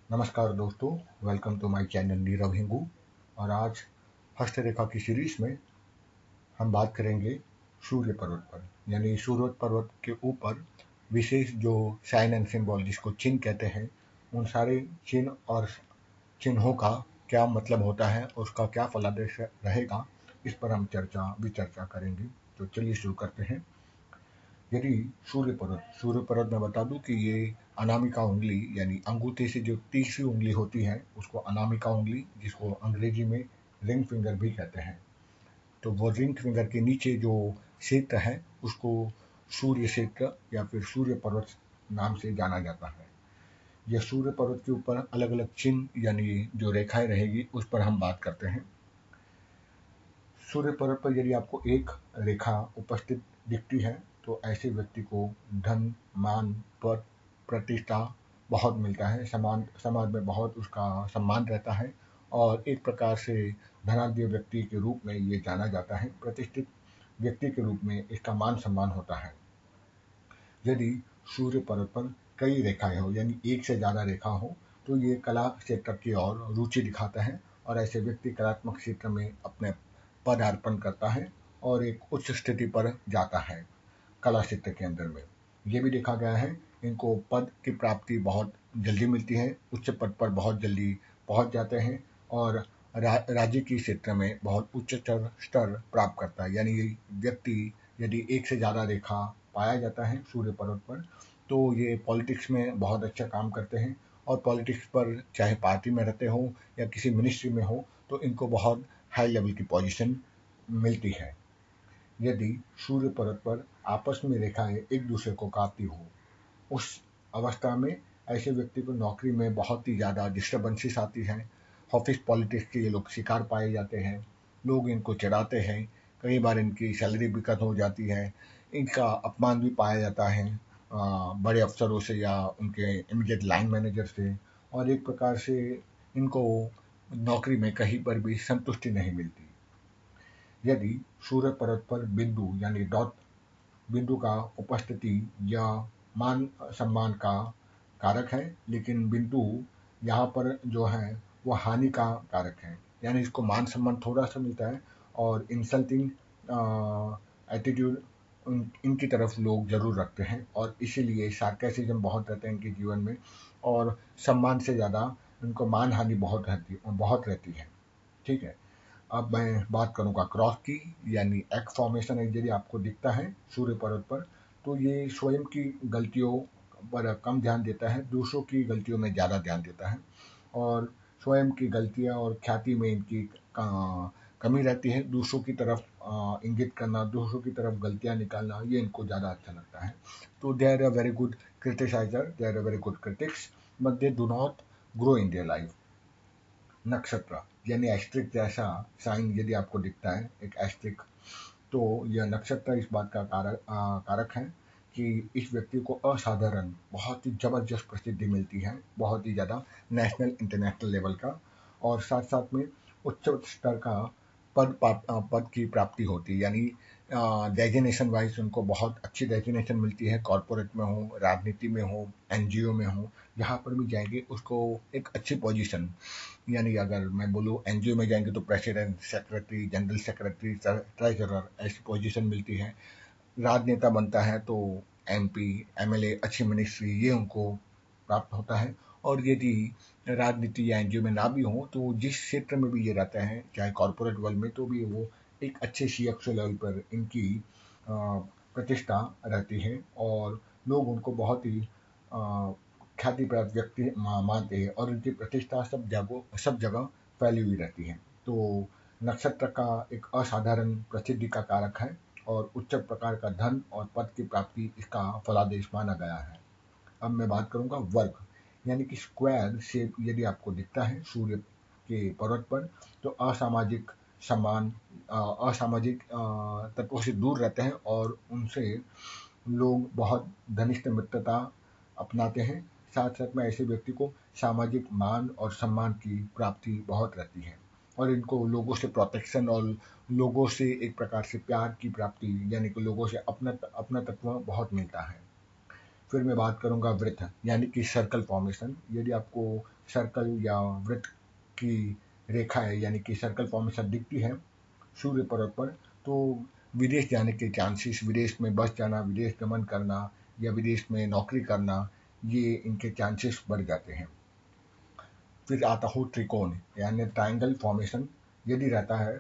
नमस्कार दोस्तों, welcome to my channel Neerav Hingu. और आज हस्तरेखा की सीरीज में हम बात करेंगे सूर्य पर्वत पर, यानी सूर्य पर्वत के ऊपर विशेष जो साइन एंड सिंबल जिसको चिन्ह कहते हैं, उन सारे चिन्ह और चिन्हों का क्या मतलब होता है, उसका क्या फलादेश रहेगा, इस पर हम विचर्चा करेंगे। तो चलिए शुरू करते हैं। यदि सूर्य पर्वत में बता दूं कि ये अनामिका उंगली यानी अंगूठे से जो तीसरी उंगली होती है उसको अनामिका उंगली, जिसको अंग्रेजी में रिंग फिंगर भी कहते हैं। तो वो रिंग फिंगर के नीचे जो क्षेत्र है उसको सूर्य क्षेत्र या फिर सूर्य पर्वत नाम से जाना जाता है। यह सूर्य पर्वत के ऊपर अलग अलग चिन्ह यानी जो रेखाएं रहेगी उस पर हम बात करते हैं। सूर्य पर्वत पर यदि आपको एक रेखा उपस्थित दिखती है तो ऐसे व्यक्ति को धन, मान, पद, प्रतिष्ठा बहुत मिलता है। समाज में बहुत उसका सम्मान रहता है और एक प्रकार से धनाढ्य व्यक्ति के रूप में ये जाना जाता है। प्रतिष्ठित व्यक्ति के रूप में इसका मान सम्मान होता है। यदि सूर्य पर्वत पर कई रेखाएं हो यानी एक से ज़्यादा रेखा हो तो ये कला क्षेत्र की ओर रुचि दिखाता है और ऐसे व्यक्ति कलात्मक क्षेत्र में अपने पदार्पण करता है और एक उच्च स्थिति पर जाता है कला क्षेत्र के अंदर में। ये भी देखा गया है, इनको पद की प्राप्ति बहुत जल्दी मिलती है, उच्च पद पर बहुत जल्दी पहुंच जाते हैं और राज्य की क्षेत्र में बहुत उच्च स्तर प्राप्त करता है। यानी व्यक्ति यदि एक से ज़्यादा रेखा पाया जाता है सूर्य पर्वत पर तो ये पॉलिटिक्स में बहुत अच्छा काम करते हैं और पॉलिटिक्स पर चाहे पार्टी में रहते हो या किसी मिनिस्ट्री में हो तो इनको बहुत हाई लेवल की पोजीशन मिलती है। यदि सूर्य पर्वत पर आपस में रेखाएं एक दूसरे को काटती हो उस अवस्था में ऐसे व्यक्ति को नौकरी में बहुत ही ज़्यादा डिस्टर्बेंसेस आती हैं। ऑफिस पॉलिटिक्स के ये लोग शिकार पाए जाते हैं। लोग इनको चिढ़ाते हैं, कई बार इनकी सैलरी भी कट हो जाती है, इनका अपमान भी पाया जाता है बड़े अफसरों से या उनके इमीडिएट लाइन मैनेजर से। और एक प्रकार से इनको नौकरी में कहीं पर भी संतुष्टि नहीं मिलती। यदि सूर्य पर्वत पर बिंदु यानी डॉट बिंदु का उपस्थिति या मान सम्मान का कारक है, लेकिन बिंदु यहाँ पर जो है वो हानि का कारक है। यानी इसको मान सम्मान थोड़ा सा मिलता है और इंसल्टिंग एटीट्यूड इनकी तरफ लोग जरूर रखते हैं और इसीलिए सार्केसिज्म बहुत रहते हैं इनके जीवन में और सम्मान से ज़्यादा इनको मान हानि बहुत रहती है। ठीक है। अब मैं बात करूंगा क्रॉस की, यानी एक्ट फॉर्मेशन यदि आपको दिखता है सूर्य पर्वत पर तो ये स्वयं की गलतियों पर कम ध्यान देता है, दूसरों की गलतियों में ज़्यादा ध्यान देता है और स्वयं की गलतियां और ख्याति में इनकी कमी रहती है। दूसरों की तरफ इंगित करना, दूसरों की तरफ गलतियां निकालना, ये इनको ज़्यादा अच्छा लगता है। तो they are a very good criticiser, they are a very good critics, but they do not grow in their life. नक्षत्र यानी एस्ट्रिक जैसा साइन यदि आपको दिखता है, एक एस्ट्रिक, तो यह नक्षत्र इस बात का कारक है कि इस व्यक्ति को असाधारण बहुत ही जबरदस्त प्रसिद्धि मिलती है, बहुत ही ज़्यादा नेशनल इंटरनेशनल लेवल का, और साथ साथ में उच्च स्तर का पद की प्राप्ति होती है। यानी डेजिग्नेशन वाइज उनको बहुत अच्छी डेजिग्नेशन मिलती है, कॉरपोरेट में हो, राजनीति में हो, एनजीओ में हो, जहाँ पर भी जाएंगे उसको एक अच्छी पोजीशन, यानी अगर मैं बोलूँ एनजीओ में जाएंगे तो president, secretary, general secretary, treasurer ऐसी पोजीशन मिलती है। राजनेता बनता है तो एमपी, एमएलए, अच्छी मिनिस्ट्री ये उनको प्राप्त होता है। और यदि राजनीति या एनजीओ में ना भी हो तो जिस क्षेत्र में भी ये रहते हैं चाहे कॉरपोरेट वर्ल्ड में तो भी वो एक अच्छे सीएक्सओ लेवल पर इनकी प्रतिष्ठा रहती है और लोग उनको बहुत ही ख्याति प्राप्त व्यक्ति मानते हैं और उनकी प्रतिष्ठा सब जगह फैली हुई रहती है। तो नक्षत्र का एक असाधारण प्रसिद्धि का कारक है और उच्च प्रकार का धन और पद की प्राप्ति इसका फलादेश माना गया है। अब मैं बात करूंगा वर्ग, यानी कि स्क्वायर शेप यदि आपको दिखता है सूर्य के पर्वत पर तो सम्मान असामाजिक तत्वों से दूर रहते हैं और उनसे लोग बहुत घनिष्ठ मित्रता अपनाते हैं। साथ साथ में ऐसे व्यक्ति को सामाजिक मान और सम्मान की प्राप्ति बहुत रहती है और इनको लोगों से प्रोटेक्शन और लोगों से एक प्रकार से प्यार की प्राप्ति, यानी कि लोगों से अपना तत्व बहुत मिलता है। फिर मैं बात करूंगा वृत्त यानी कि सर्कल फॉर्मेशन। यदि आपको सर्कल या वृत्त की रेखा है यानी कि सर्कल फॉर्मेशन दिखती है सूर्य पर्वत पर, तो विदेश जाने के चांसेस, विदेश में बस जाना, विदेश गमन करना या विदेश में नौकरी करना, ये इनके चांसेस बढ़ जाते हैं। फिर आता हो त्रिकोण यानी ट्रायंगल फॉर्मेशन। यदि रहता है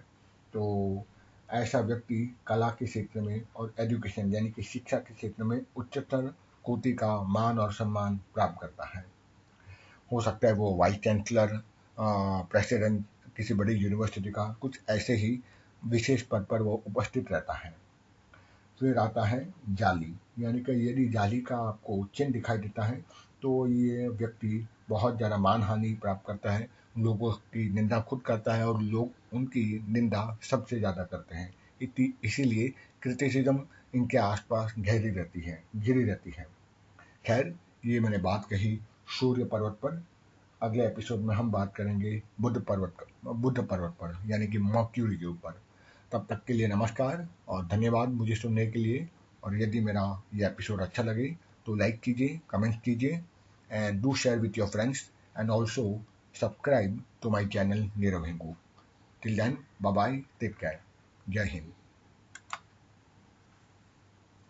तो ऐसा व्यक्ति कला के क्षेत्र में और एजुकेशन यानी कि शिक्षा के क्षेत्र में उच्चतर कोटि का मान और सम्मान प्राप्त करता है। हो सकता है वो वाइस चांसलर, प्रेसिडेंट किसी बड़ी यूनिवर्सिटी का, कुछ ऐसे ही विशेष पद पर वो उपस्थित रहता है। फिर आता है जाली यानी कि यदि जाली का आपको चिन्ह दिखाई देता है तो ये व्यक्ति बहुत ज़्यादा मानहानि प्राप्त करता है, लोगों की निंदा खुद करता है और लोग उनकी निंदा सबसे ज़्यादा करते हैं। इसीलिए क्रिटिसिज्म इनके आसपास घिरी रहती है। खैर, ये मैंने बात कही सूर्य पर्वत पर। अगले एपिसोड में हम बात करेंगे बुध पर्वत पर यानी कि मर्क्यूरी के ऊपर। तब तक के लिए नमस्कार और धन्यवाद मुझे सुनने के लिए। और यदि मेरा ये एपिसोड अच्छा लगे तो लाइक कीजिए, कमेंट कीजिए and do share with your friends and also subscribe to my channel Neerav Hingu. Till then, bye bye, take care, जय हिंद।